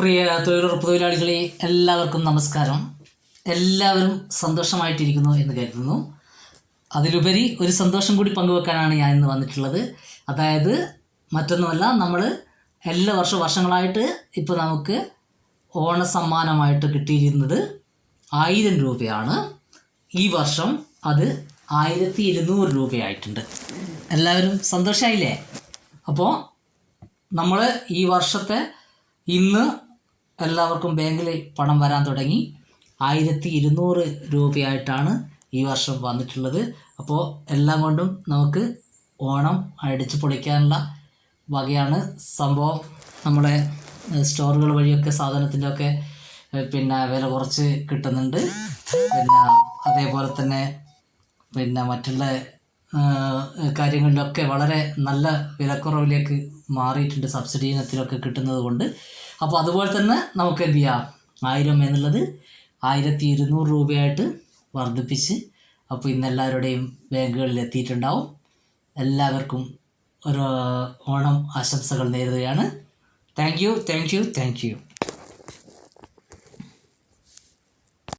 പ്രിയ തൊഴിലുറപ്പ് തൊഴിലാളികളെ എല്ലാവർക്കും നമസ്കാരം. എല്ലാവരും സന്തോഷമായിട്ടിരിക്കുന്നു എന്ന് കരുതുന്നു. അതിലുപരി ഒരു സന്തോഷം കൂടി പങ്കുവെക്കാനാണ് ഞാൻ ഇന്ന് വന്നിട്ടുള്ളത്. അതായത് മറ്റൊന്നുമല്ല, നമ്മൾ എല്ലാ വർഷങ്ങളായിട്ട് ഇപ്പോൾ നമുക്ക് ഓണസമ്മാനമായിട്ട് കിട്ടിയിരുന്നത് 1000 രൂപയാണ്. ഈ വർഷം അത് 1200 രൂപയായിട്ടുണ്ട്. എല്ലാവരും സന്തോഷമായില്ലേ? അപ്പോൾ നമ്മൾ ഈ വർഷത്തെ ഇന്ന് എല്ലാവർക്കും ബാങ്കിൽ പണം വരാൻ തുടങ്ങി. 1200 രൂപയായിട്ടാണ് ഈ വർഷം വന്നിട്ടുള്ളത്. അപ്പോൾ എല്ലാം കൊണ്ടും നമുക്ക് ഓണം അടിച്ചു പൊളിക്കാനുള്ള വകയാണ് സംഭവം. നമ്മുടെ സ്റ്റോറുകൾ വഴിയൊക്കെ സാധനത്തിൻ്റെ ഒക്കെ വില കുറച്ച് കിട്ടുന്നുണ്ട്. അതേപോലെ തന്നെ മറ്റുള്ള കാര്യങ്ങളിലൊക്കെ വളരെ നല്ല വിലക്കുറവിലേക്ക് മാറിയിട്ടുണ്ട്, സബ്സിഡി ഇനത്തിലൊക്കെ കിട്ടുന്നത് കൊണ്ട്. അപ്പോൾ അതുപോലെ തന്നെ നമുക്ക് എന്ത് ചെയ്യാം, 1000 എന്നുള്ളത് 1200 രൂപയായിട്ട് വർദ്ധിപ്പിച്ച് അപ്പോൾ ഇന്നെല്ലാവരുടെയും ബാങ്കുകളിൽ എത്തിയിട്ടുണ്ടാവും. എല്ലാവർക്കും ഒരു ഓണം ആശംസകൾ നേരുകയാണ്. Thank you.